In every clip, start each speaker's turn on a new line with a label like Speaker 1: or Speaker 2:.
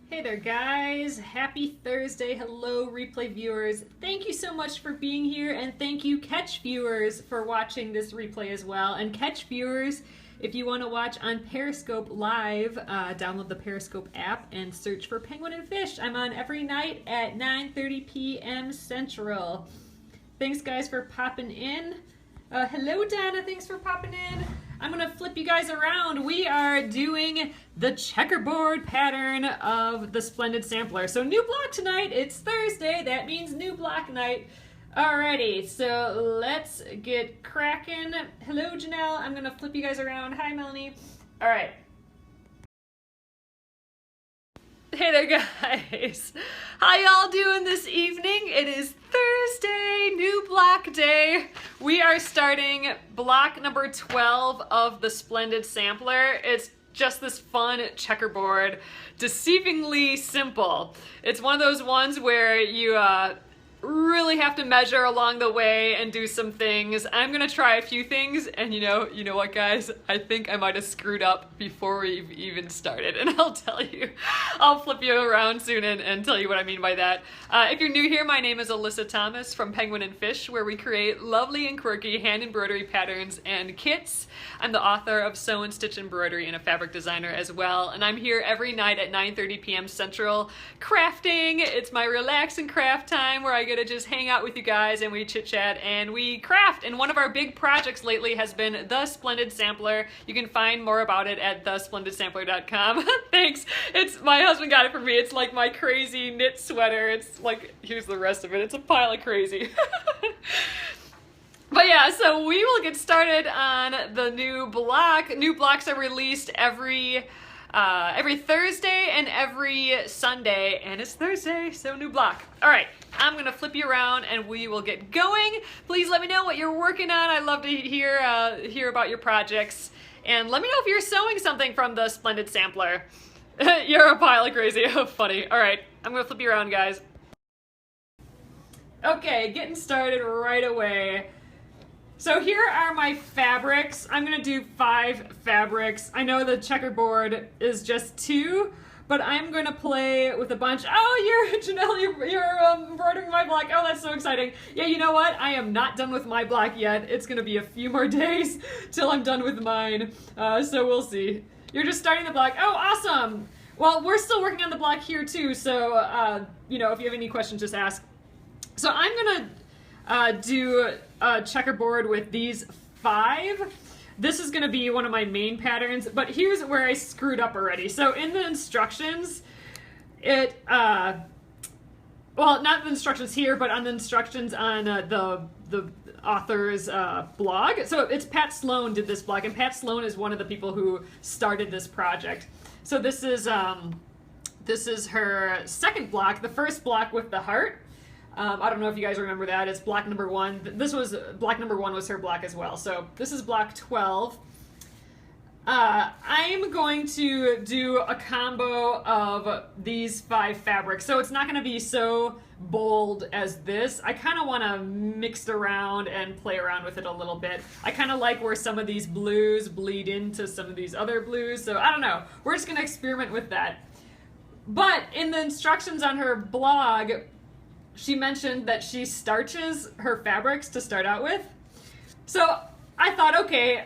Speaker 1: Hey there guys, happy Thursday. Hello replay viewers. Thank you so much for being here, and thank you Catch viewers for watching this replay as well. And Catch viewers, if you want to watch on Periscope Live, download the Periscope app and search for Penguin and Fish. I'm on every night at 9:30 p.m. Central. Thanks guys for popping in. Hello Donna, thanks for popping in. I'm gonna flip you guys around. We are doing the checkerboard pattern of the Splendid Sampler. So new block tonight, it's Thursday, that means new block night. Alrighty, so let's get cracking. Hello Janelle, I'm gonna flip you guys around. Hi Melanie. Alright. Hey there guys, how y'all doing this evening? It is Thursday, new block day. We are starting block number 12 of the Splendid Sampler. It's just this fun checkerboard, deceivingly simple. It's one of those ones where you really have to measure along the way and do some things. I'm gonna try a few things, and you know what guys, I think I might have screwed up before we've even started, and I'll tell you. I'll flip you around soon and tell you what I mean by that. If you're new here, my name is Alyssa Thomas from Penguin and Fish, where we create lovely and quirky hand embroidery patterns and kits. I'm the author of Sew and Stitch Embroidery and a fabric designer as well, and I'm here every night at 9:30 p.m. Central crafting. It's my relax and craft time where I get to just hang out with you guys and we chit chat and we craft. And one of our big projects lately has been the Splendid Sampler. You can find more about it at thesplendidsampler.com. Thanks. It's my husband got it for me. It's like my crazy knit sweater. It's like, here's the rest of it. It's a pile of crazy. But yeah, so we will get started on the new block. New blocks are released every Thursday and every Sunday, and it's Thursday, so new block. All right, I'm gonna flip you around and we will get going. Please let me know what you're working on. I love to hear about your projects, and let me know if you're sewing something from the Splendid Sampler. You're a pile of crazy. Oh, funny. All right, I'm gonna flip you around, guys. Okay, getting started right away. So here are my fabrics. I'm gonna do 5 fabrics. I know the checkerboard is just 2, but I'm gonna play with a bunch. Oh, Janelle, you're embroidering my block. Oh, that's so exciting. Yeah, you know what? I am not done with my block yet. It's gonna be a few more days till I'm done with mine. So we'll see. You're just starting the block. Oh, awesome. Well, we're still working on the block here too, so you know, if you have any questions, just ask. So I'm gonna do a checkerboard with these 5. This is going to be one of my main patterns, but here's where I screwed up already. So in the instructions, well, not the instructions here, but on the instructions on the author's blog. So it's Pat Sloan did this blog, and Pat Sloan is one of the people who started this project. So this is her second block, the first block with the heart. I don't know if you guys remember that. It's block number 1. Block number 1 was her block as well. So this is block 12. I'm going to do a combo of these 5 fabrics. So it's not going to be so bold as this. I kind of want to mix it around and play around with it a little bit. I kind of like where some of these blues bleed into some of these other blues. So I don't know. We're just going to experiment with that. But in the instructions on her blog, she mentioned that she starches her fabrics to start out with. So I thought, okay,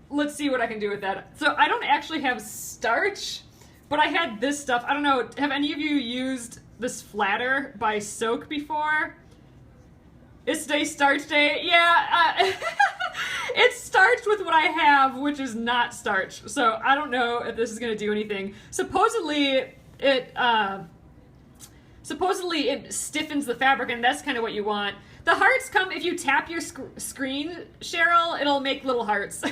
Speaker 1: let's see what I can do with that. So I don't actually have starch, but I had this stuff. I don't know, have any of you used this flatter by Soak before? It's today starch day. Yeah, it's starched with what I have, which is not starch. So I don't know if this is gonna do anything. Supposedly it stiffens the fabric, and that's kind of what you want. The hearts come, if you tap your screen, Cheryl, it'll make little hearts.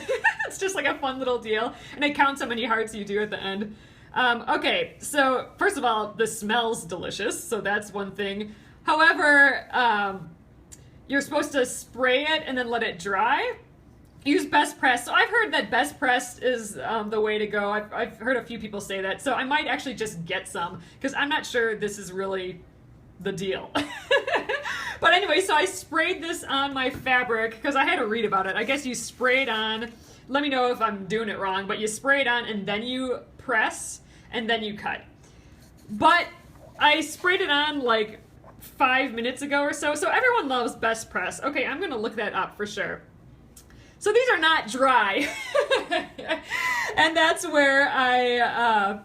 Speaker 1: It's just like a fun little deal, and it counts how many hearts you do at the end. Okay, so first of all, this smells delicious, so that's one thing. However, you're supposed to spray it and then let it dry. Use Best Press. So I've heard that Best Press is the way to go. I've heard a few people say that. So I might actually just get some, because I'm not sure this is really the deal. But anyway, so I sprayed this on my fabric, because I had to read about it. I guess you spray it on. Let me know if I'm doing it wrong, but you spray it on and then you press and then you cut. but I sprayed it on like 5 minutes ago or so. So everyone loves Best Press. Okay, I'm gonna look that up for sure. So these are not dry, and that's where I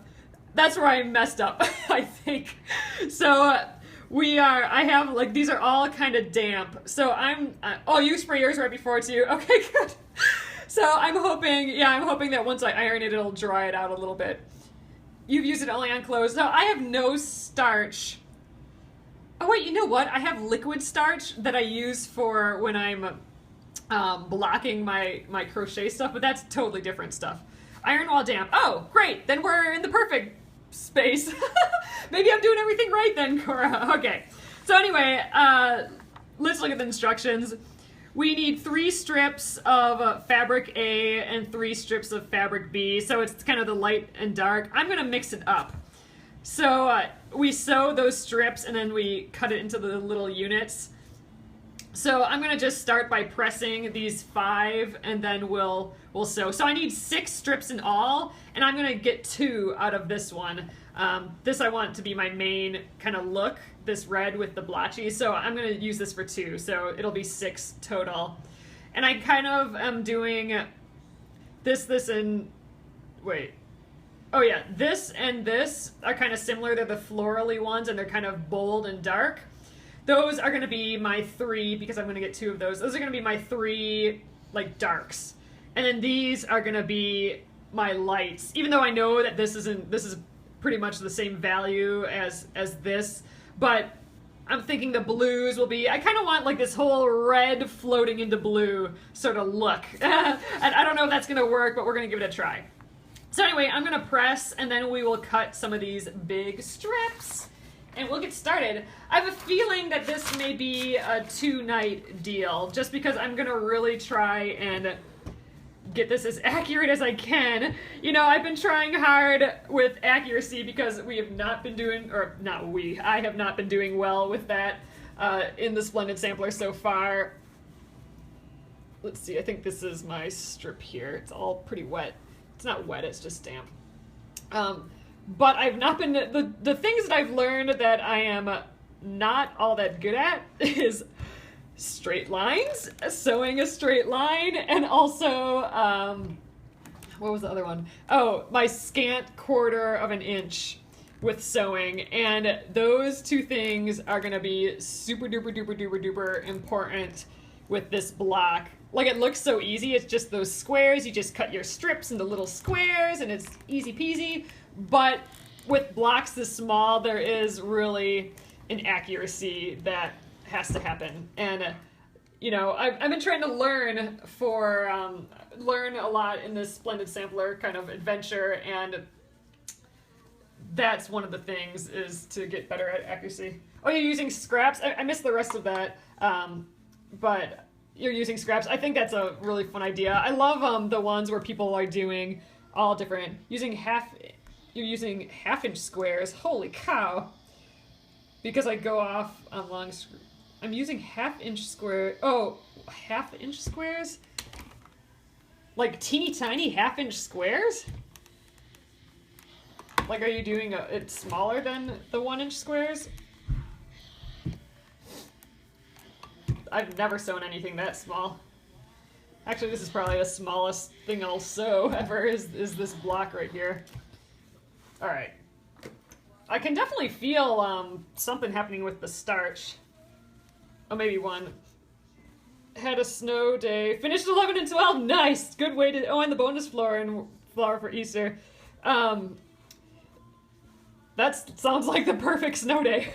Speaker 1: messed up, I think. So I have like, these are all kind of damp. So oh, you spray yours right before too. Okay, good. So I'm hoping that once I iron it, it'll dry it out a little bit. You've used it only on clothes. No, I have no starch. Oh wait, you know what? I have liquid starch that I use for when I'm blocking my crochet stuff, but that's totally different stuff. Iron while damp. Oh, great. Then we're in the perfect space. Maybe I'm doing everything right then, Cora. Okay. So anyway, let's look at the instructions. We need 3 strips of fabric A and 3 strips of fabric B. So it's kind of the light and dark. I'm going to mix it up. So we sew those strips and then we cut it into the little units. So I'm going to just start by pressing these 5 and then we'll sew. So I need 6 strips in all, and I'm going to get 2 out of this one. This I want to be my main kind of look, this red with the blotchy. So I'm going to use this for 2. So it'll be 6 total. And I kind of am doing this, and wait. Oh yeah, this and this are kind of similar. They're the florally ones, and they're kind of bold and dark. Those are going to be my 3, because I'm going to get 2 of those. Those are going to be my 3, like, darks. And then these are going to be my lights. Even though I know that this is pretty much the same value as this. But I'm thinking the blues will be... I kind of want, like, this whole red floating into blue sort of look. And I don't know if that's going to work, but we're going to give it a try. So anyway, I'm going to press, and then we will cut some of these big strips. And we'll get started. I have a feeling that this may be a 2-night deal, just because I'm gonna really try and get this as accurate as I can. You know, I've been trying hard with accuracy because we have not been doing, or not we, I have not been doing well with that in the Splendid Sampler so far. Let's see, I think this is my strip here. It's all pretty wet. It's not wet, it's just damp. But I've not been, the things that I've learned that I am not all that good at is straight lines, sewing a straight line, and also, what was the other one? Oh, my scant 1/4 of an inch with sewing. And those 2 things are gonna be super duper duper duper duper important with this block. Like, it looks so easy, it's just those squares, you just cut your strips into little squares and it's easy peasy. But with blocks this small, there is really an accuracy that has to happen. And, you know, I've been trying to learn a lot in this Splendid Sampler kind of adventure, and that's one of the things, is to get better at accuracy. Oh, you're using scraps? I missed the rest of that, but you're using scraps. I think that's a really fun idea. I love the ones where people are doing all different, you're using 1/2-inch squares. Holy cow. Because I go off on long, I'm using 1/2-inch square. Oh, 1/2-inch squares? Like teeny tiny 1/2-inch squares? Like, are you doing it smaller than the 1-inch squares? I've never sewn anything that small. Actually, this is probably the smallest thing I'll sew ever, is this block right here. All right. I can definitely feel something happening with the starch. Oh, maybe 1. Had a snow day. Finished 11 and 12. Nice. Good way to... Oh, and the bonus flower for Easter. That sounds like the perfect snow day.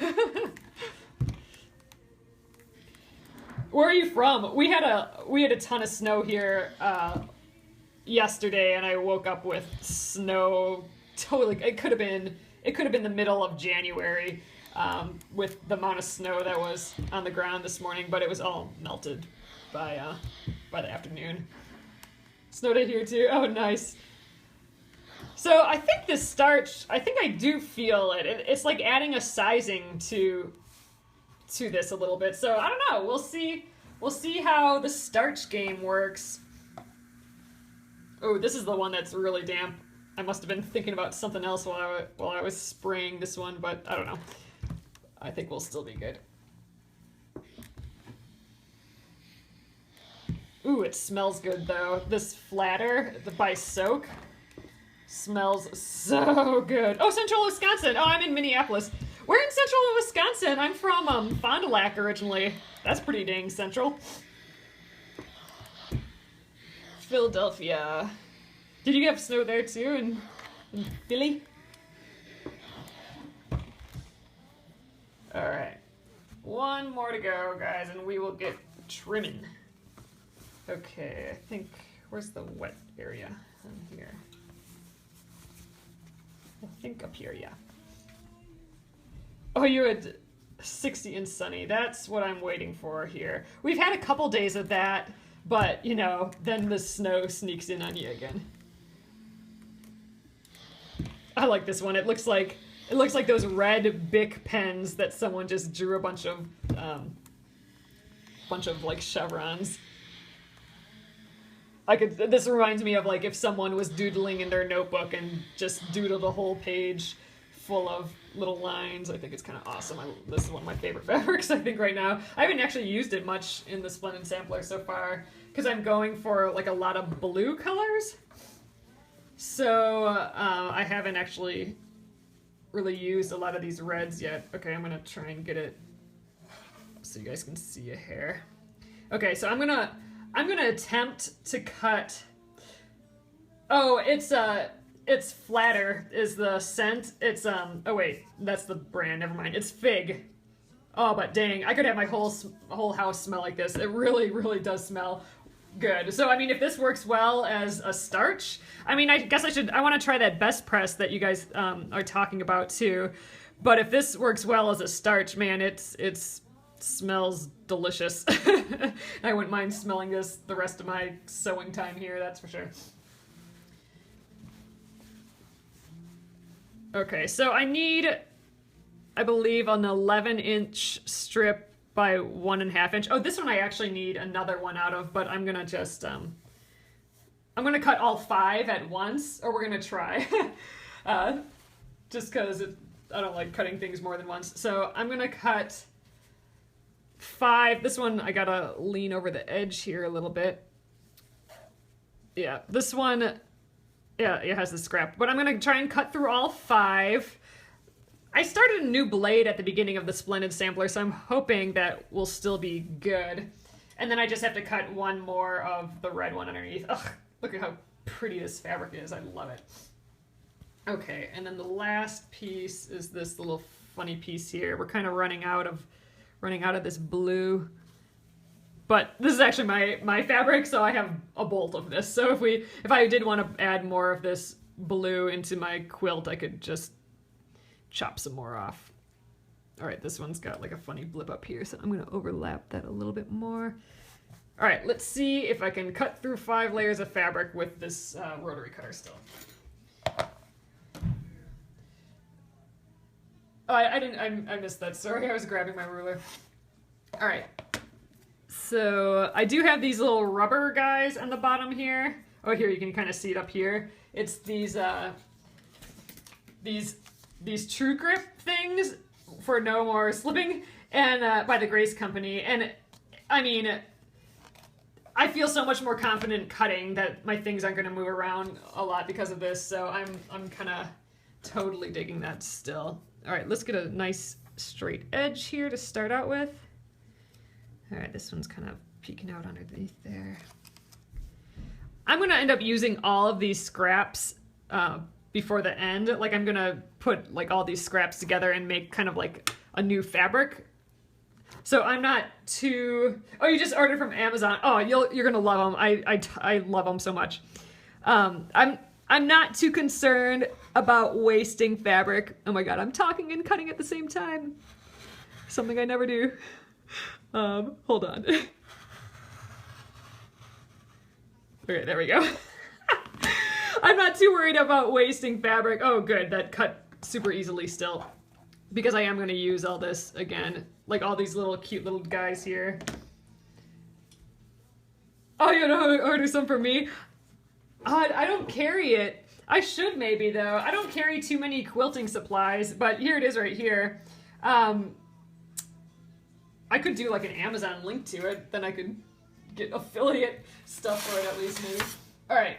Speaker 1: Where are you from? We had a ton of snow here yesterday, and I woke up with snow. Totally, it could have been the middle of January with the amount of snow that was on the ground this morning, but it was all melted by the afternoon. Snow day here too. Oh, nice. So I think this starch, I think I do feel it. It's like adding a sizing to this a little bit. So I don't know. We'll see. We'll see how the starch game works. Oh, this is the one that's really damp. I must have been thinking about something else while I was spraying this one, but I don't know. I think we'll still be good. Ooh, it smells good though. This flatter by Soak smells so good. Oh, Central Wisconsin. Oh, I'm in Minneapolis. We're in Central Wisconsin. I'm from Fond du Lac originally. That's pretty dang central. Philadelphia. Did you have snow there too in Philly? All right, one more to go, guys, and we will get trimming. Okay, I think, where's the wet area? In here. I think up here, yeah. Oh, you had 60 and sunny. That's what I'm waiting for here. We've had a couple days of that, but, you know, then the snow sneaks in on you again. I like this one. It looks like those red Bic pens that someone just drew a bunch of like chevrons. This reminds me of like if someone was doodling in their notebook and just doodled a whole page full of little lines. I think it's kind of awesome. This is one of my favorite fabrics, I think, right now. I haven't actually used it much in the Splendid Sampler so far because I'm going for like a lot of blue colors. So I haven't actually really used a lot of these reds yet. Okay, I'm gonna try and get it so you guys can see a hair. Okay, so I'm gonna attempt to cut. Oh, it's Flatter is the scent. It's oh wait, that's the brand. Never mind. It's Fig. Oh, but dang, I could have my whole house smell like this. It really, really does smell good. So I mean, if this works well as a starch, I mean, I guess I want to try that Best Press that you guys are talking about too. But if this works well as a starch, man, it smells delicious. I wouldn't mind smelling this the rest of my sewing time here, that's for sure. Okay, so I need, I believe, an 11-inch strip by 1.5 inch. Oh, this one I actually need another one out of, but I'm gonna just, I'm gonna cut all 5 at once, or we're gonna try. Just because I don't like cutting things more than once. So I'm gonna cut 5. This one I gotta lean over the edge here a little bit. Yeah, this one, yeah, it has the scrap, but I'm gonna try and cut through all 5. I started a new blade at the beginning of the Splendid Sampler, so I'm hoping that will still be good. And then I just have to cut one more of the red one underneath. Ugh, look at how pretty this fabric is. I love it. Okay, and then the last piece is this little funny piece here. We're kind of running out of this blue. But this is actually my fabric, so I have a bolt of this. So if I did want to add more of this blue into my quilt, I could just chop some more off. All right, this one's got like a funny blip up here, so I'm gonna overlap that a little bit more. All right, let's see if I can cut through 5 layers of fabric with this rotary cutter still. Oh, I missed that, sorry, I was grabbing my ruler. All right, so I do have these little rubber guys on the bottom here. Oh, here, you can kind of see it up here. It's these True Grip things for no more slipping, and by the Grace Company. And I mean, I feel so much more confident cutting that my things aren't going to move around a lot because of this. So I'm kind of totally digging that still. All right, let's get a nice straight edge here to start out with. All right, this one's kind of peeking out underneath there. I'm going to end up using all of these scraps before the end. Like, I'm gonna put like all these scraps together and make kind of like a new fabric. So I'm not too. Oh, you just ordered from Amazon. Oh, you're gonna love them. I love them so much. I'm not too concerned about wasting fabric. Oh my god, I'm talking and cutting at the same time. Something I never do. Hold on. Okay, there we go. I'm not too worried about wasting fabric. Oh, good, that cut super easily still. Because I am going to use all this again. Like all these little cute little guys here. Oh, you know, order some for me? I don't carry it. I should maybe though. I don't carry too many quilting supplies, but here it is right here. I could do like an Amazon link to it, then I could get affiliate stuff for it at least maybe. All right,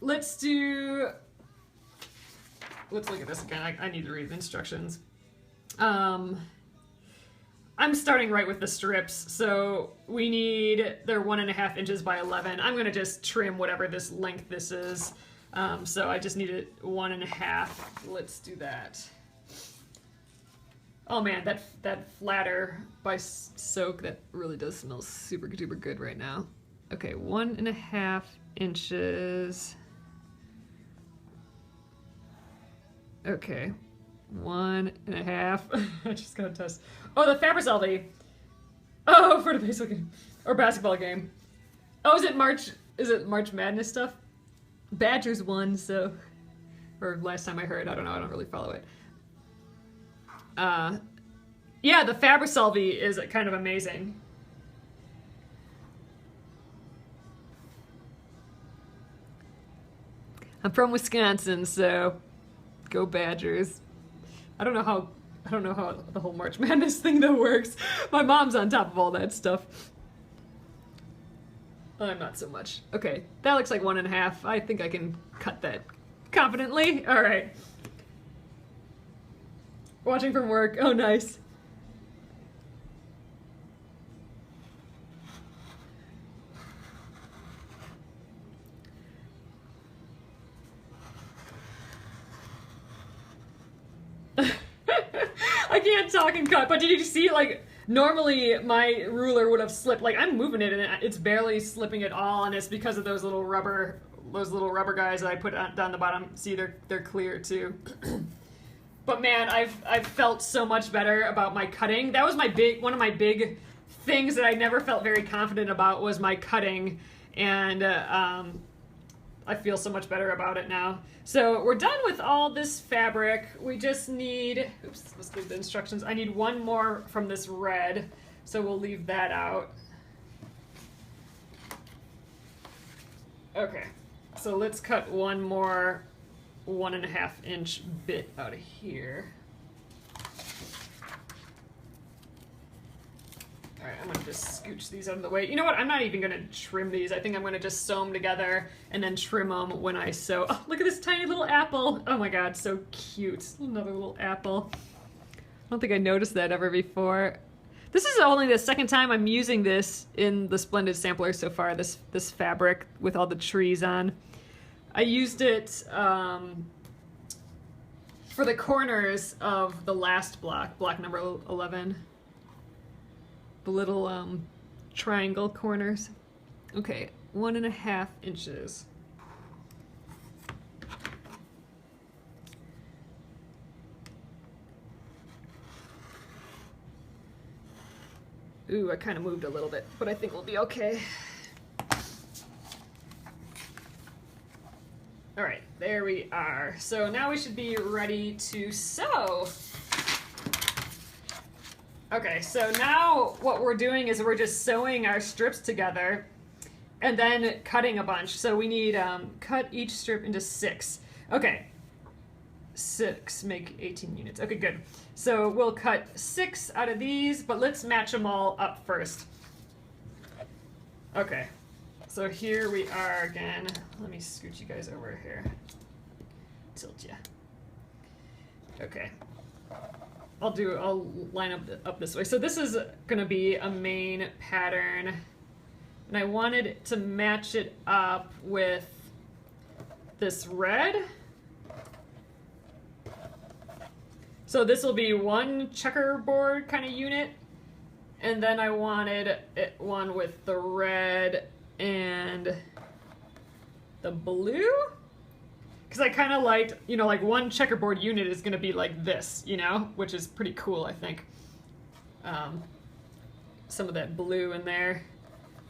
Speaker 1: let's look at this again. I need to read the instructions. I'm starting right with the strips, so they're 1.5 inches by 11. I'm gonna just trim whatever this length this is. So I just need it 1.5. Let's do that. Oh man, that flatter by Soak, that really does smell super duper good right now. Okay, 1.5 inches. Okay, 1.5. I just got to test. Oh, the Fabersalvi. Oh, for the baseball game or basketball game. Oh, is it March Madness stuff? Badgers won, so, or last time I heard, I don't know, I don't really follow it. Yeah, the Fabersalvi is kind of amazing. I'm from Wisconsin, so go Badgers. I don't know how the whole March Madness thing though works. My mom's on top of all that stuff. I'm not so much. Okay, that looks like 1.5. I think I can cut that confidently. All right. Watching from work. Oh, nice. I can't talk and cut, but did you see, like, normally my ruler would have slipped. Like, I'm moving it and it's barely slipping at all, and it's because of those little rubber guys that I put down the bottom. See, they're clear too. But man, I've felt so much better about my cutting. That was one of my big things that I never felt very confident about was my cutting, and I feel so much better about it now. So we're done with all this fabric. We just need, oops, let's leave the instructions. I need one more from this red, so we'll leave that out. Okay, so let's cut one more 1.5 inch bit out of here. All right, I'm gonna just scooch these out of the way. You know what, I'm not even gonna trim these. I think I'm gonna just sew them together and then trim them when I sew. Oh, look at this tiny little apple. Oh my God, so cute. Another little apple. I don't think I noticed that ever before. This is only the second time I'm using this in the Splendid Sampler so far, this fabric with all the trees on. I used it for the corners of the last block number 11. The little triangle corners. Okay, 1.5 inches. Ooh, I kind of moved a little bit, but I think we'll be okay. All right, there we are. So now we should be ready to sew. Okay, so now what we're doing is we're just sewing our strips together and then cutting a bunch. So we need, cut each strip into 6. Okay, 6 make 18 units. Okay, good. So we'll cut 6 out of these, but let's match them all up first. Okay, so here we are again. Let me scoot you guys over here. Tilt ya. Okay. I'll line up this way. So this is gonna be a main pattern, and I wanted to match it up with this red. So this will be one checkerboard kind of unit, and then I wanted one with the red and the blue. Because I kind of liked, you know, like one checkerboard unit is going to be like this, you know, which is pretty cool, I think. Some of that blue in there.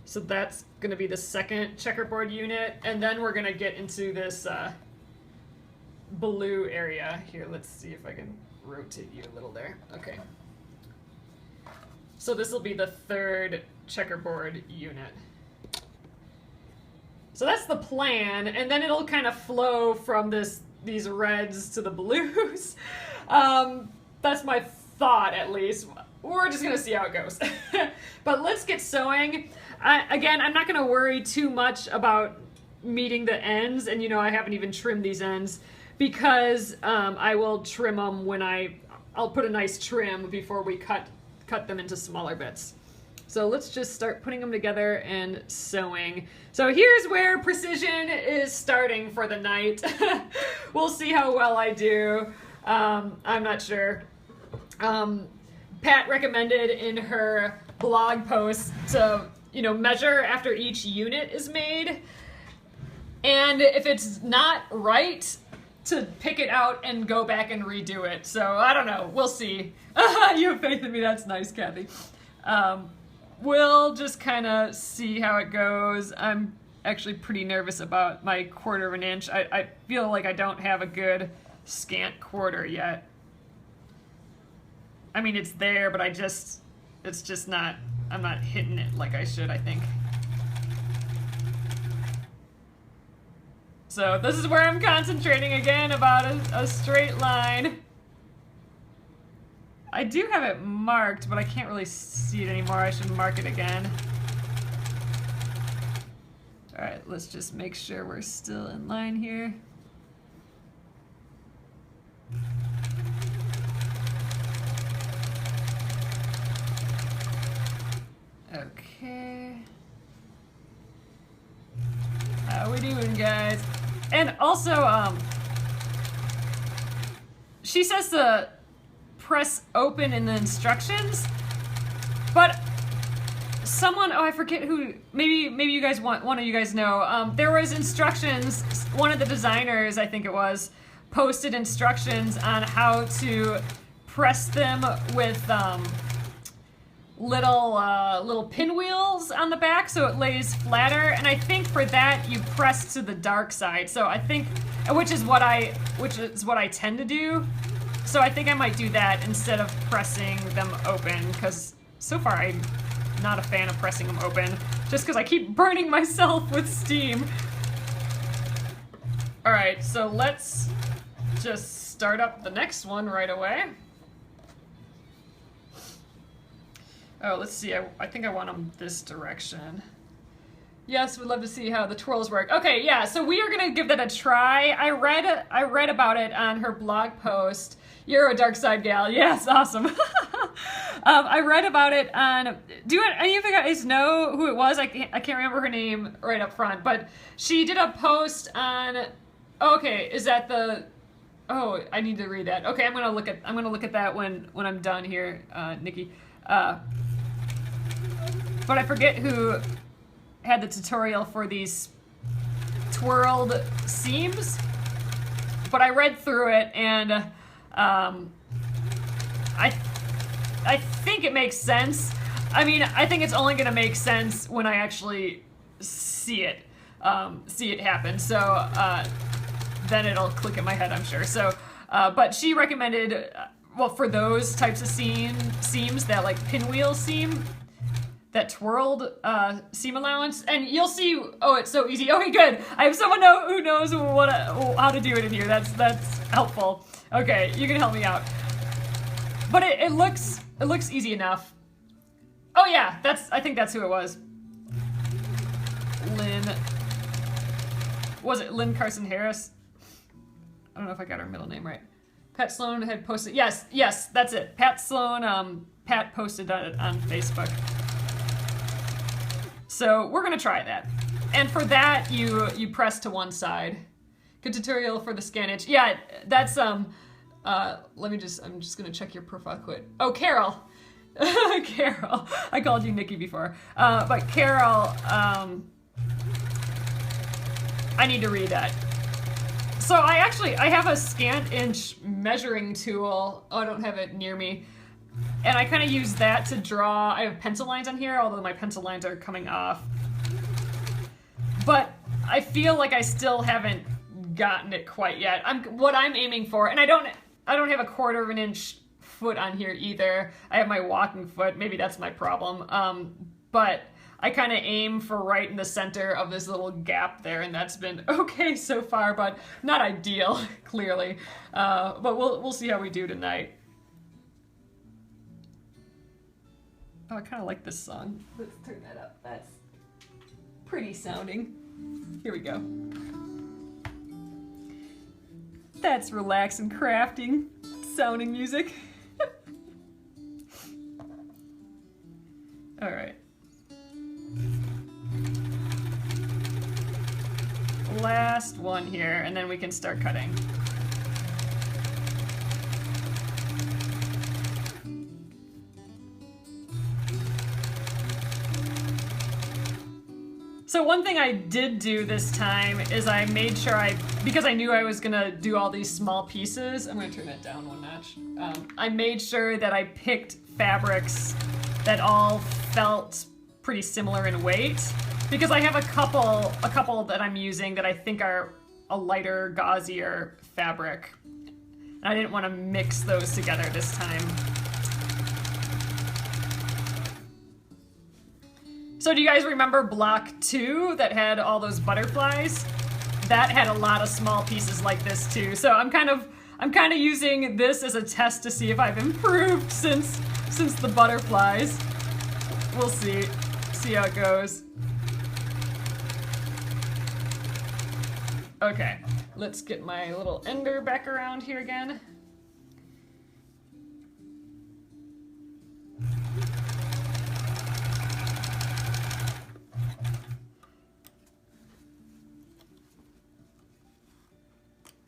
Speaker 1: So that's going to be the second checkerboard unit. And then we're going to get into this blue area. Here, let's see if I can rotate you a little there. Okay. So this will be the third checkerboard unit. So that's the plan, and then it'll kind of flow from these reds to the blues. That's my thought, at least. We're just gonna see how it goes. But let's get sewing. Again, I'm not gonna worry too much about meeting the ends, and I haven't even trimmed these ends because I will trim them when I'll put a nice trim before we cut them into smaller bits. So let's just start putting them together and sewing. So here's where precision is starting for the night. We'll see how well I do. I'm not sure. Pat recommended in her blog post to, measure after each unit is made. And if it's not right, to pick it out and go back and redo it. So I don't know. We'll see. You have faith in me. That's nice, Kathy. We'll just kind of see how it goes. I'm actually pretty nervous about my 1/4 inch. I feel like I don't have a good scant quarter yet. I mean, it's there, but it's just not, I'm not hitting it like I should, I think. So this is where I'm concentrating again about a straight line. I do have it marked, but I can't really see it anymore. I should mark it again. All right, let's just make sure we're still in line here. Okay. How we doing, guys? And also, she says to press open in the instructions, but someone, I forget who, maybe you guys one of you guys know, there was instructions, one of the designers, I think it was, posted instructions on how to press them with little pinwheels on the back so it lays flatter, and I think for that you press to the dark side. So I think, which is what I tend to do. So I think I might do that instead of pressing them open, because so far I'm not a fan of pressing them open, just because I keep burning myself with steam. All right, so let's just start up the next one right away. Oh, let's see, I think I want them this direction. Yes, we'd love to see how the twirls work. Okay, yeah, so we are gonna give that a try. I read about it on her blog post. You're a dark side gal. Yes, awesome. I read about it on, do any of you guys know who it was? I can't remember her name right up front, but she did a post on, okay, is that the, oh, I need to read that. Okay, I'm gonna look at that when I'm done here, Nikki. But I forget who had the tutorial for these twirled seams, but I read through it, and I think it makes sense. I mean, I think it's only gonna make sense when I actually see it happen. So then it'll click in my head, I'm sure. So, but she recommended, well, for those types of seams, that like pinwheel seam, that twirled seam allowance, and you'll see. Oh, it's so easy. Okay, good. I have someone who knows how to do it in here. That's helpful. Okay, you can help me out. But it looks easy enough. Oh yeah, I think that's who it was. Was it Lynn Carson Harris? I don't know if I got her middle name right. Pat Sloan had posted. Yes, that's it. Pat Sloan. Pat posted it on Facebook. So we're gonna try that. And for that, you press to one side. Good tutorial for the scan itch. Yeah, that's I'm just gonna check your profile quick. Oh, Carol. Carol. I called you Nikki before. But Carol, I need to read that. So I have a scant inch measuring tool. Oh, I don't have it near me. And I kind of use that to draw. I have pencil lines on here, although my pencil lines are coming off. But I feel like I still haven't gotten it quite yet. What I'm aiming for, and I don't have a 1/4 inch foot on here either. I have my walking foot. Maybe that's my problem. But I kind of aim for right in the center of this little gap there, and that's been okay so far, but not ideal, clearly. But we'll see how we do tonight. Oh, I kind of like this song. Let's turn that up. That's pretty sounding. Here we go. That's relaxing, crafting, sounding music. All right. Last one here, and then we can start cutting. So one thing I did do this time is I made sure because I knew I was gonna do all these small pieces, I'm gonna turn that down one notch. I made sure that I picked fabrics that all felt pretty similar in weight, because I have a couple that I'm using that I think are a lighter, gauzier fabric. And I didn't want to mix those together this time. So do you guys remember block 2 that had all those butterflies? That had a lot of small pieces like this too. So I'm kind of using this as a test to see if I've improved since the butterflies. We'll see how it goes. Okay, let's get my little ender back around here again.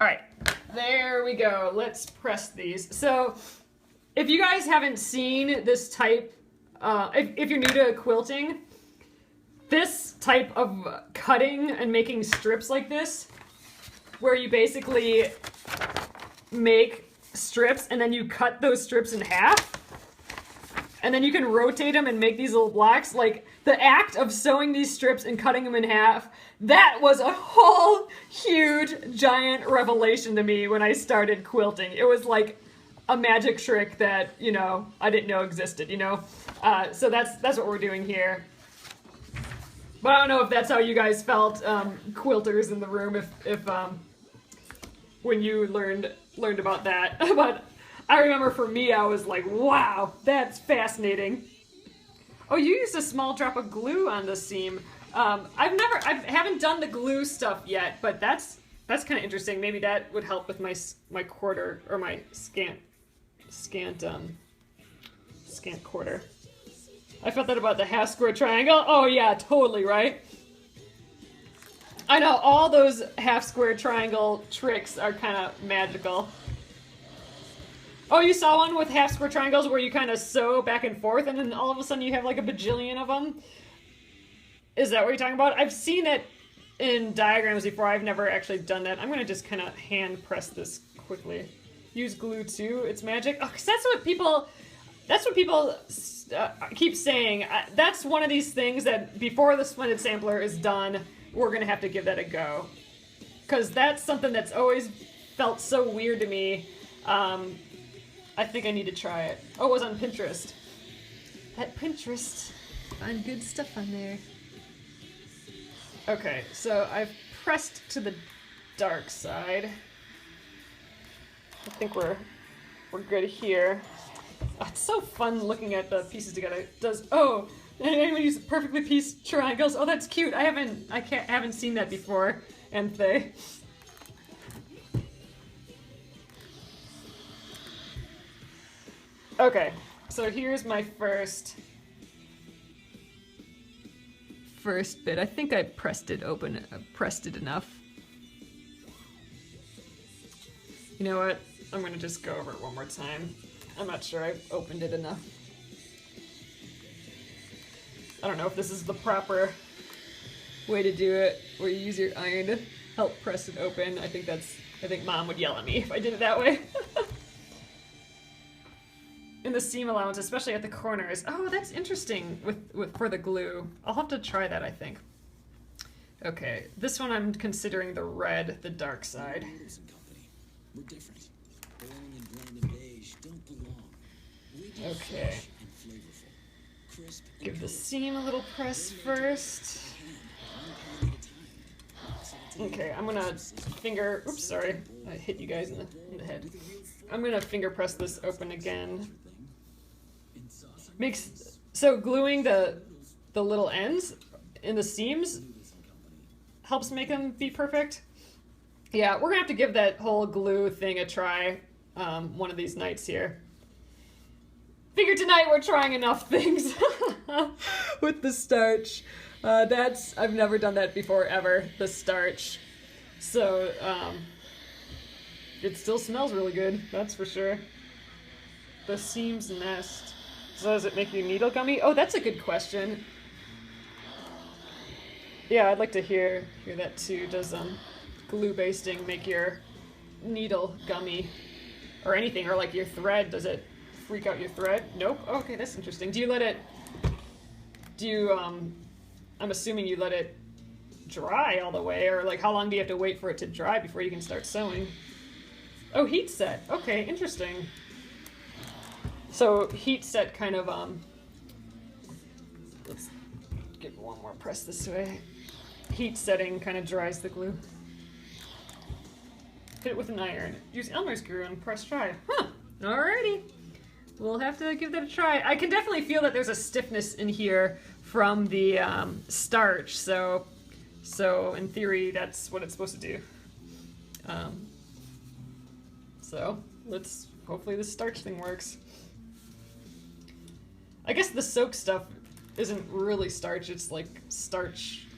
Speaker 1: All right, there we go. Let's press these. So if you guys haven't seen this type, if you're new to quilting, this type of cutting and making strips like this, where you basically make strips and then you cut those strips in half, and then you can rotate them and make these little blocks, like the act of sewing these strips and cutting them in half, that was a whole huge giant revelation to me when I started quilting. It was like a magic trick that, you know, I didn't know existed, you know? So that's what we're doing here. But I don't know if that's how you guys felt, quilters in the room, if when you learned about that. But I remember for me, I was like, wow, that's fascinating. Oh, you used a small drop of glue on the seam. I haven't done the glue stuff yet, but that's kind of interesting. Maybe that would help with my quarter, or my scant quarter. I felt that about the half square triangle. Oh yeah, totally, right? I know, all those half square triangle tricks are kind of magical. Oh, you saw one with half square triangles where you kind of sew back and forth and then all of a sudden you have like a bajillion of them? Is that what you're talking about? I've seen it in diagrams before. I've never actually done that. I'm going to just kind of hand press this quickly. Use glue too. It's magic. Oh, 'cause that's what people keep saying. That's one of these things that before the Splendid Sampler is done, we're going to have to give that a go. Because that's something that's always felt so weird to me. I think I need to try it. Oh, it was on Pinterest. At Pinterest, find good stuff on there. Okay, so I've pressed to the dark side. I think we're good here. Oh, it's so fun looking at the pieces together. Oh, anyone use perfectly pieced triangles? Oh, that's cute. I haven't seen that before, Anthe. Okay, so here's my first bit. I think I pressed it open, pressed it enough. You know what? I'm gonna just go over it one more time. I'm not sure I've opened it enough. I don't know if this is the proper way to do it, where you use your iron to help press it open. I think Mom would yell at me if I did it that way. In the seam allowance, especially at the corners. Oh, that's interesting for the glue. I'll have to try that, I think. Okay, this one I'm considering the red, the dark side.
Speaker 2: We're different. Boring and bland and beige don't belong. We do
Speaker 1: Okay.
Speaker 2: fresh and flavorful.
Speaker 1: Give the seam a little press first. Okay, I'm gonna finger, oops, sorry, I hit you guys in the head. I'm gonna finger press this open again. So gluing the little ends in the seams helps make them be perfect. Yeah, we're gonna have to give that whole glue thing a try one of these nights here. Figure tonight we're trying enough things with the starch. I've never done that before ever, the starch. So, it still smells really good, that's for sure. The seams nest. So does it make you needle gummy? Oh, that's a good question. Yeah, I'd like to hear that too. Does glue basting make your needle gummy? Or anything, or like your thread, does it freak out your thread? Nope. Okay, that's interesting. I'm assuming you let it dry all the way, or like how long do you have to wait for it to dry before you can start sewing? Oh, heat set. Okay, interesting. So heat set kind of, let's give one more press this way. Heat setting kind of dries the glue. Hit it with an iron. Use Elmer's glue and press dry. Huh, alrighty. We'll have to give that a try. I can definitely feel that there's a stiffness in here from the starch, so in theory that's what it's supposed to do. So hopefully this starch thing works. I guess the soak stuff isn't really starch, it's like starch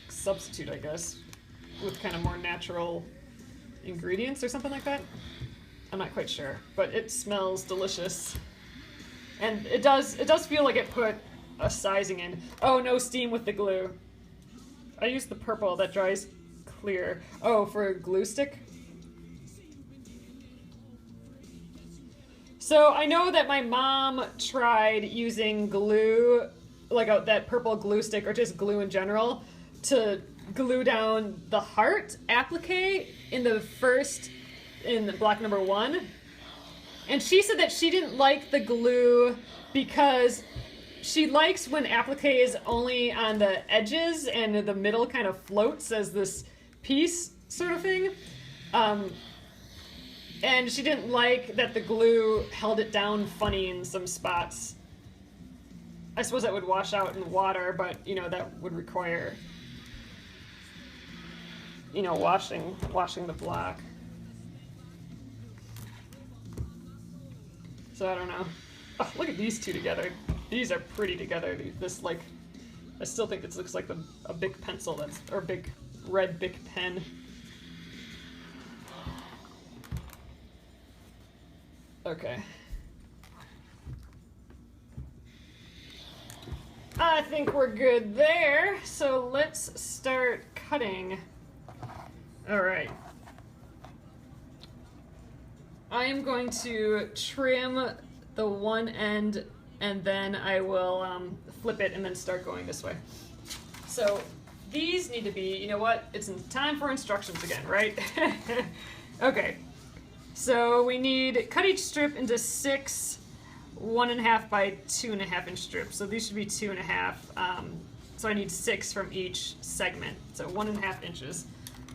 Speaker 1: substitute, I guess, with kind of more natural ingredients or something like that. I'm not quite sure, but it smells delicious. And it does feel like it put a sizing in. Oh, no steam with the glue. I used the purple that dries clear. Oh, for a glue stick? So I know that my mom tried using glue, like that purple glue stick, or just glue in general, to glue down the heart applique in the block number 1. And she said that she didn't like the glue because she likes when applique is only on the edges and the middle kind of floats as this piece sort of thing. And she didn't like that the glue held it down funny in some spots. I suppose that would wash out in water, but, you know, that would require, you know, washing the block. So I don't know. Oh, look at these two together. These are pretty together. I still think this looks like a big pencil or big red Bic pen. Okay. I think we're good there, so let's start cutting. All right. I am going to trim the one end and then I will flip it and then start going this way. So these need to be, you know what? It's time for instructions again, right? Okay. So we need, cut each strip into 6 1.5 by 2.5 inch strips. So these should be 2.5. So I need 6 from each segment. So 1.5 inches.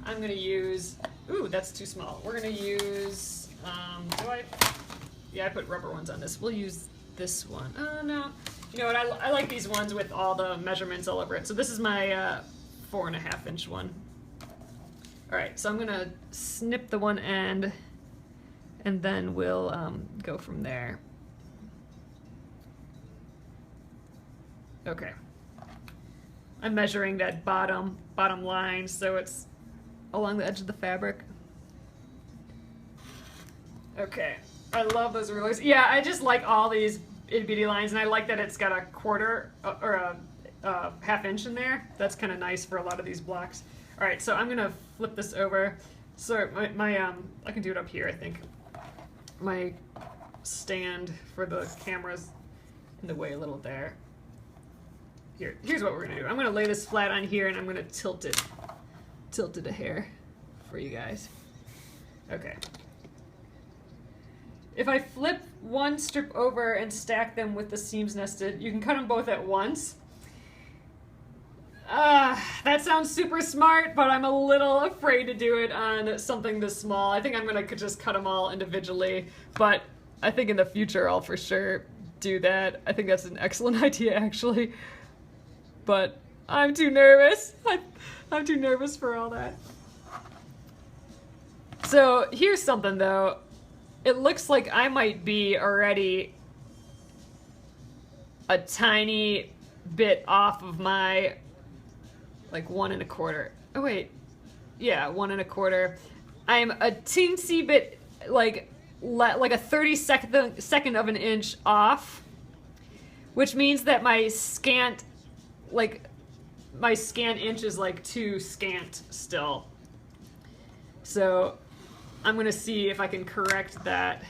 Speaker 1: I'm gonna use, ooh, that's too small. We're gonna use, I put rubber ones on this. We'll use this one. Oh no. You know what, I like these ones with all the measurements all over it. So this is my 4.5 inch one. All right, so I'm gonna snip the one end and then we'll go from there. Okay. I'm measuring that bottom line so it's along the edge of the fabric. Okay. I love those rulers. Yeah, I just like all these itty bitty lines, and I like that it's got a quarter or a half inch in there. That's kind of nice for a lot of these blocks. All right, so I'm gonna flip this over. So I can do it up here, I think. My stand for the camera's in the way a little there. Here's what we're gonna do. I'm gonna lay this flat on here and I'm gonna tilt it a hair for you guys. Okay. if I flip one strip over and stack them with the seams nested, you can cut them both at once. That sounds super smart, but I'm a little afraid to do it on something this small. I think I'm gonna just cut them all individually, but I think in the future I'll for sure do that. I think that's an excellent idea, actually. But I'm too nervous. I'm too nervous for all that. So here's something though. It looks like I might be already a tiny bit off of my like 1 1/4. Oh wait, yeah, 1 1/4. I'm a teensy bit like a 32nd of an inch off, which means that my scant inch is like too scant still. So I'm gonna see if I can correct that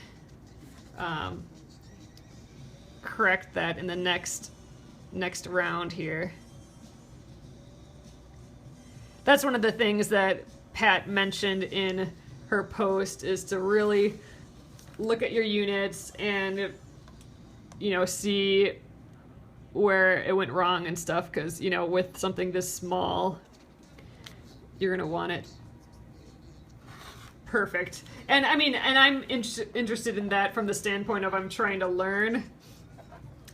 Speaker 1: in the next round here. That's one of the things that Pat mentioned in her post, is to really look at your units and, you know, see where it went wrong and stuff, because, you know, with something this small, you're gonna want it perfect. And I mean, and I'm interested in that from the standpoint of I'm trying to learn.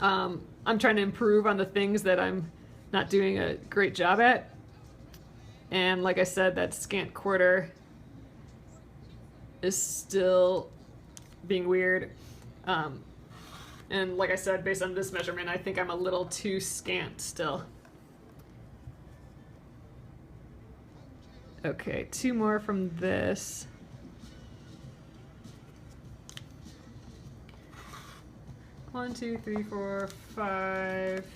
Speaker 1: I'm trying to improve on the things that I'm not doing a great job at. And like I said, that scant quarter is still being weird. And like I said, based on this measurement, I think I'm a little too scant still. Okay, 2 more from this. One, 2, 3, 4, 5,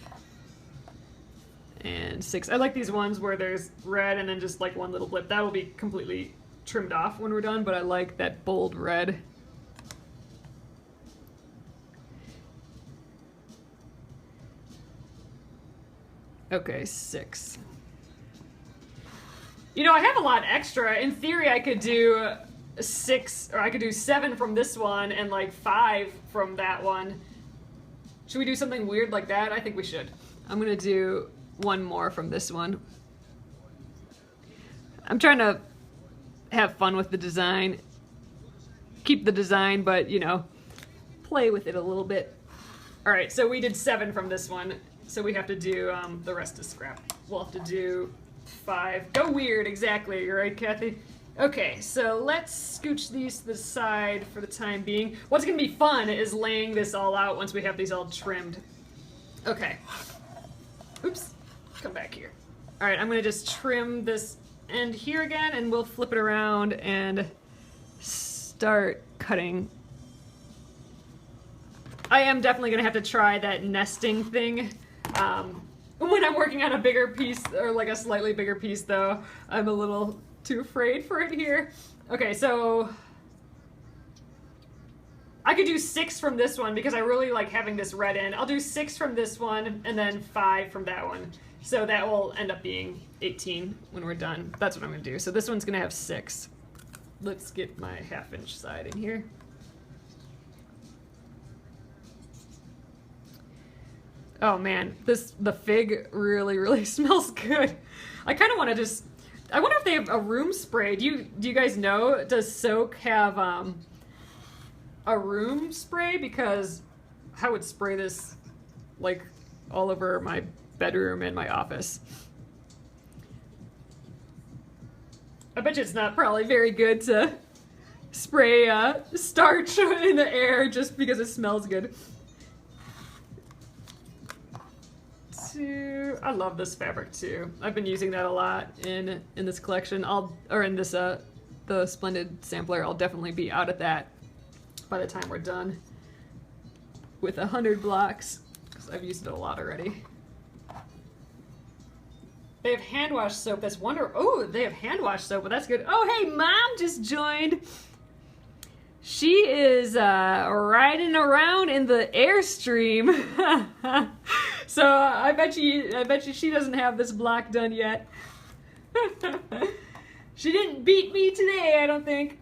Speaker 1: and 6. I like these ones where there's red and then just like one little blip. That will be completely trimmed off when we're done, but I like that bold red. Okay, 6. You know, I have a lot extra. In theory, I could do 6, or I could do 7 from this one and like 5 from that one. Should we do something weird like that? I think we should. I'm gonna do 1 more from this one. I'm trying to have fun with the design. Keep the design, but, you know, play with it a little bit. All right, so we did 7 from this one. So we have to do, the rest is scrap. We'll have to do 5. Go weird, exactly. You're right, Kathy. Okay, so let's scooch these to the side for the time being. What's gonna be fun is laying this all out once we have these all trimmed. Okay. Oops, come back here. All right, I'm gonna just trim this end here again, and we'll flip it around and start cutting. I am definitely gonna have to try that nesting thing. When I'm working on a bigger piece, or like a slightly bigger piece though, I'm a little too afraid for it here. Okay, so I could do 6 from this one because I really like having this red in. I'll do 6 from this one and then 5 from that one. So that will end up being 18 when we're done. That's what I'm gonna do. So this one's gonna have 6. Let's get my 1/2 inch side in here. Oh man, the fig really smells good. I kind of want to just, I wonder if they have a room spray. Do you guys know, does Soak have a room spray? Because I would spray this like all over my bedroom and my office. I bet you it's not probably very good to spray starch in the air just because it smells good. I love this fabric too. I've been using that a lot in this collection. In this the Splendid Sampler. I'll definitely be out of that by the time we're done with 100 blocks because I've used it a lot already. They have hand wash soap. That's wonderful. Oh, they have hand wash soap. Well, that's good. Oh, hey, Mom just joined. She is riding around in the Airstream. So I bet you she doesn't have this block done yet. She didn't beat me today, I don't think.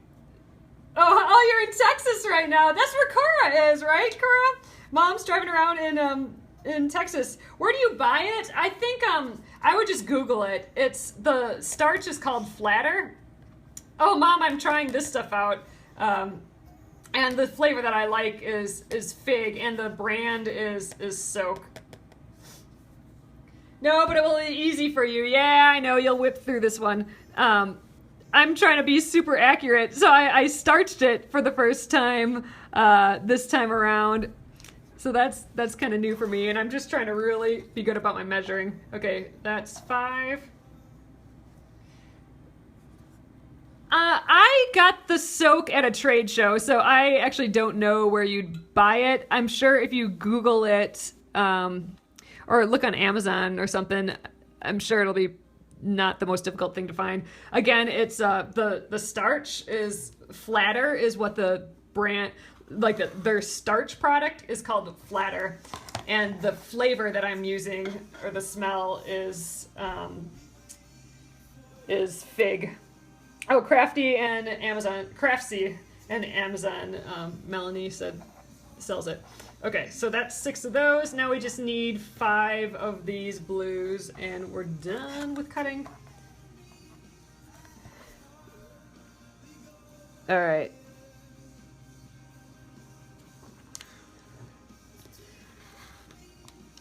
Speaker 1: Oh, you're in Texas right now. That's where Cora is, right, Cora? Mom's driving around in Texas. Where do you buy it? I think I would just Google it. It's the starch is called Flatter. Oh, Mom, I'm trying this stuff out. And the flavor that I like is fig, and the brand is Soak. No, but it will be easy for you. Yeah, I know, you'll whip through this one. I'm trying to be super accurate, so I starched it for the first time this time around. So that's kind of new for me, and I'm just trying to really be good about my measuring. Okay, that's 5. I got the Soak at a trade show, so I actually don't know where you'd buy it. I'm sure if you Google it, or look on Amazon or something, I'm sure it'll be not the most difficult thing to find. Again, it's the starch is Flatter is what the brand, like their starch product is called Flatter, and the flavor that I'm using, or the smell, is fig. Oh, Crafty and Amazon, Craftsy and Amazon, Melanie said sells it. Okay, so that's 6 of those. Now we just need 5 of these blues, and we're done with cutting. All right.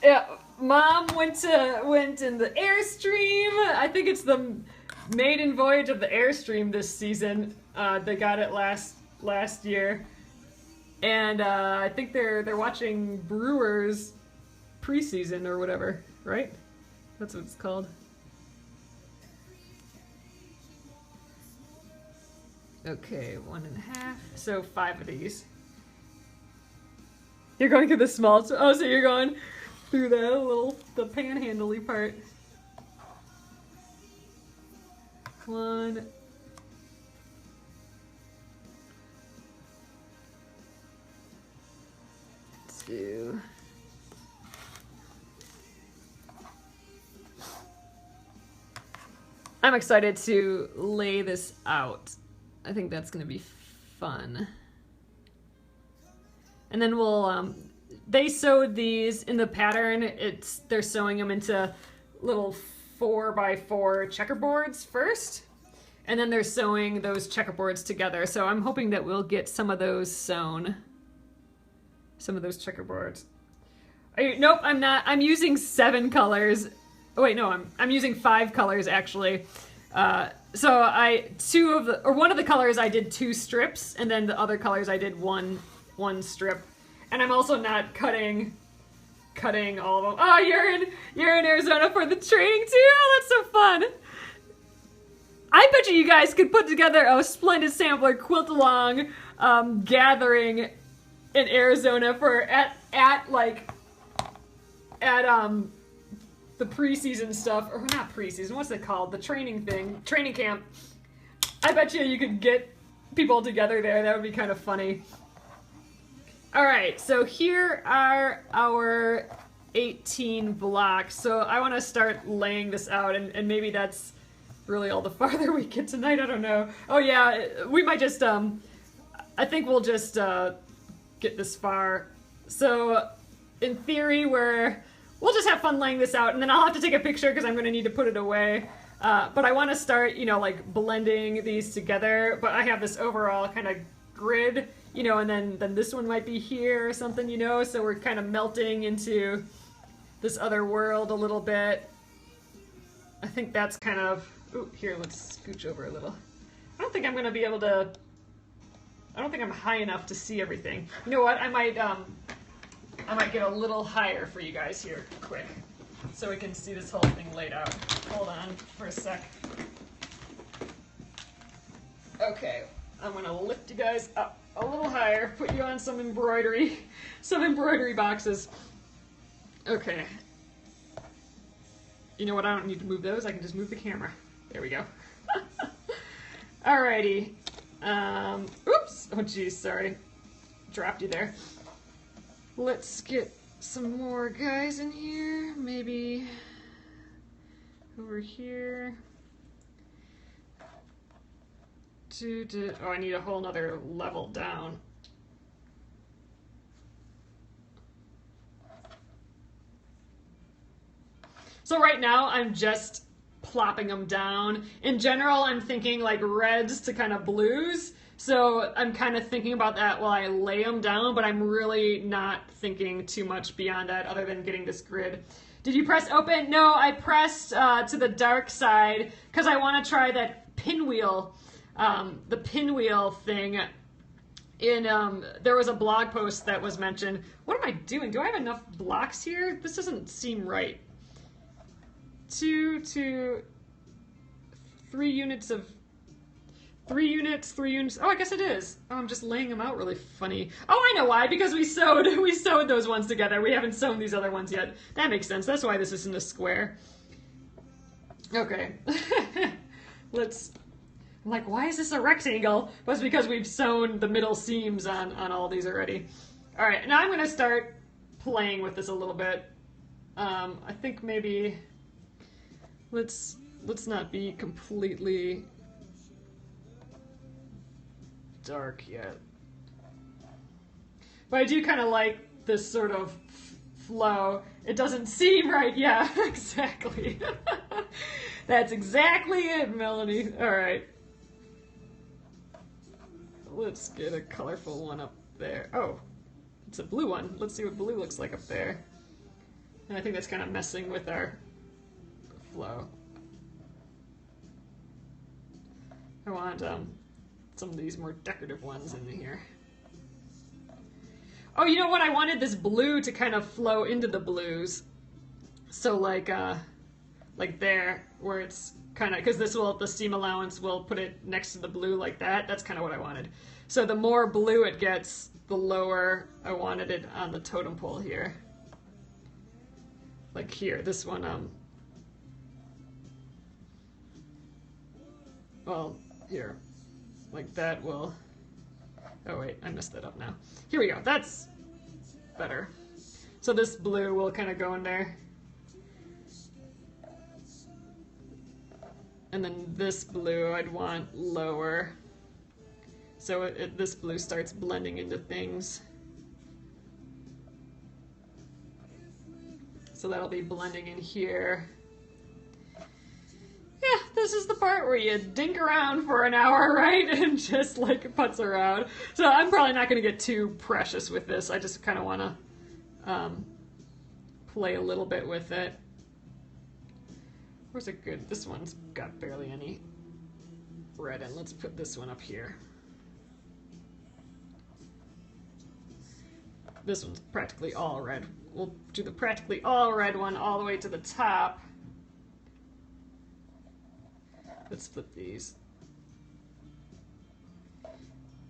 Speaker 1: Yeah, Mom went in the Airstream. I think it's the maiden voyage of the Airstream this season. They got it last year. And I think they're watching Brewers preseason or whatever, right? That's what it's called. Okay, 1.5. So 5 of these. You're going through the small. Oh, so you're going through the panhandly part. 1. I'm excited to lay this out. I think that's going to be fun. And then we'll, they sewed these in the pattern. They're sewing them into little 4x4 checkerboards first. And then they're sewing those checkerboards together. So I'm hoping that we'll get some of those sewn. Some of those checkerboards. Nope, I'm not. I'm using 7 colors. Oh, wait, no, I'm using 5 colors actually. So one of the colors I did 2 strips, and then the other colors I did one strip. And I'm also not cutting all of them. Oh, you're in Arizona for the training too. Oh, that's so fun. I bet you guys could put together a Splendid Sampler quilt along gathering in Arizona for at the preseason stuff, or not preseason, what's it called? The training camp. I bet you could get people together there. That would be kind of funny. All right, so here are our 18 blocks. So I want to start laying this out, and maybe that's really all the farther we get tonight. I don't know. Oh yeah, we might just, I think we'll just get this far. So in theory, we'll just have fun laying this out, and then I'll have to take a picture because I'm going to need to put it away. But I want to start, like blending these together. But I have this overall kind of grid, and then this one might be here or something, so we're kind of melting into this other world a little bit. I think that's kind of, ooh, here, let's scooch over a little. I don't think I'm going to be able to, I don't think I'm high enough to see everything. You know what, I might get a little higher for you guys here, quick, so we can see this whole thing laid out. Hold on for a sec. Okay, I'm gonna lift you guys up a little higher, put you on some embroidery boxes. Okay. You know what, I don't need to move those, I can just move the camera. There we go. Alrighty. Oops, oh geez, sorry. Dropped you there. Let's get some more guys in here, maybe over here. Oh, I need a whole nother level down. So right now I'm just plopping them down. In general, I'm thinking like reds to kind of blues. So I'm kind of thinking about that while I lay them down, but I'm really not thinking too much beyond that other than getting this grid. Did you press open? No, I pressed to the dark side because I want to try that pinwheel, the pinwheel thing. There was a blog post that was mentioned. What am I doing? Do I have enough blocks here? This doesn't seem right. 3 units of 3 units. Oh, I guess it is. Oh, I'm just laying them out really funny. Oh, I know why. Because we sewed those ones together. We haven't sewn these other ones yet. That makes sense. That's why this isn't a square. Okay. I'm like, why is this a rectangle? Well, it's because we've sewn the middle seams on all these already. All right, now I'm going to start playing with this a little bit. I think maybe let's not be completely dark yet. But I do kind of like this sort of flow. It doesn't seem right. Yeah, exactly. That's exactly it, Melanie. All right. Let's get a colorful one up there. Oh, it's a blue one. Let's see what blue looks like up there. And I think that's kind of messing with our flow. I want some of these more decorative ones in here. Oh, you know what? I wanted this blue to kind of flow into the blues. So like there, where it's kind of, because the seam allowance will put it next to the blue like that. That's kind of what I wanted. So the more blue it gets, the lower I wanted it on the totem pole here. Like here, this one, well, here, like that will, oh wait, I messed that up now. Here we go, that's better. So this blue will kind of go in there. And then this blue I'd want lower. So this blue starts blending into things. So that'll be blending in here. Yeah, this is the part where you dink around for an hour, right? And just like putz around. So I'm probably not going to get too precious with this. I just kind of want to play a little bit with it. Where's it good? This one's got barely any red in. Let's put this one up here. This one's practically all red. We'll do the practically all red one all the way to the top. Let's flip these.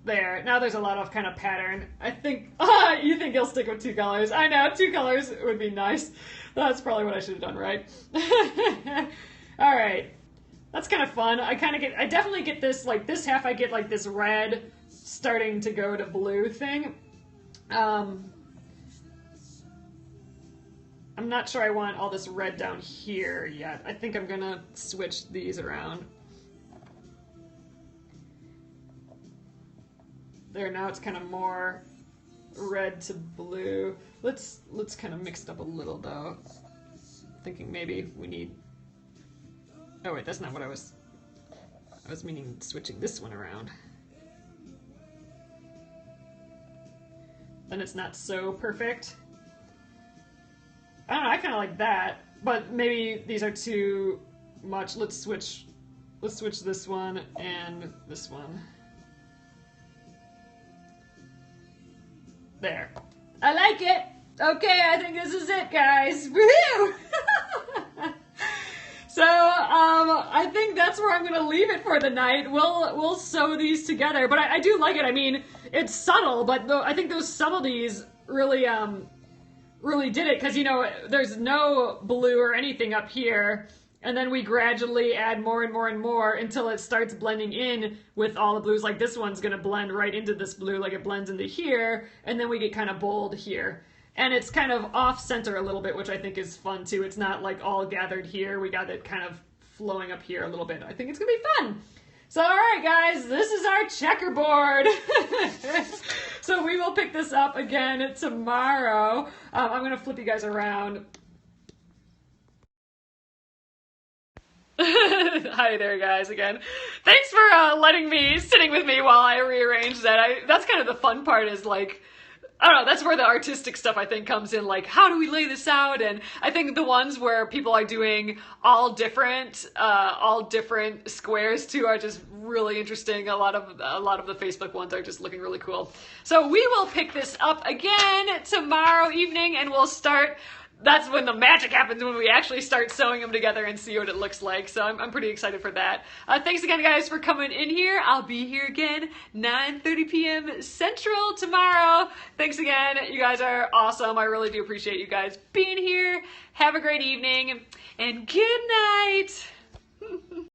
Speaker 1: There. Now there's a lot of kind of pattern. I think, you think he'll stick with 2 colors. I know, 2 colors would be nice. That's probably what I should have done, right? All right. That's kind of fun. I definitely get this, like this half I get like this red starting to go to blue thing. I'm not sure I want all this red down here yet. I think I'm gonna switch these around. There, now it's kind of more red to blue. Let's kind of mix it up a little though. Thinking maybe we need, oh wait, that's not what I was meaning switching this one around. Then it's not so perfect. I don't know, I kind of like that, but maybe these are too much. Let's switch this one and this one. There. I like it. Okay, I think this is it, guys. Woohoo! So, I think that's where I'm gonna leave it for the night. We'll sew these together, but I do like it. I mean, it's subtle, but I think those subtleties really did it, because, you know, there's no blue or anything up here, and then we gradually add more and more and more until it starts blending in with all the blues. Like this one's gonna blend right into this blue, like it blends into here, and then we get kind of bold here. And it's kind of off-center a little bit, which I think is fun too. It's not like all gathered here. We got it kind of flowing up here a little bit. I think it's gonna be fun. So, all right, guys, this is our checkerboard. So we will pick this up again tomorrow. I'm going to flip you guys around. Hi there, guys, again. Thanks for sitting with me while I rearrange that. That's kind of the fun part is like, I don't know, that's where the artistic stuff I think comes in, like how do we lay this out? And I think the ones where people are doing all different squares too are just really interesting. A lot of the Facebook ones are just looking really cool. So we will pick this up again tomorrow evening and we'll start. That's when the magic happens, when we actually start sewing them together and see what it looks like. So I'm pretty excited for that. Thanks again, guys, for coming in here. I'll be here again 9:30 p.m. Central tomorrow. Thanks again. You guys are awesome. I really do appreciate you guys being here. Have a great evening and good night.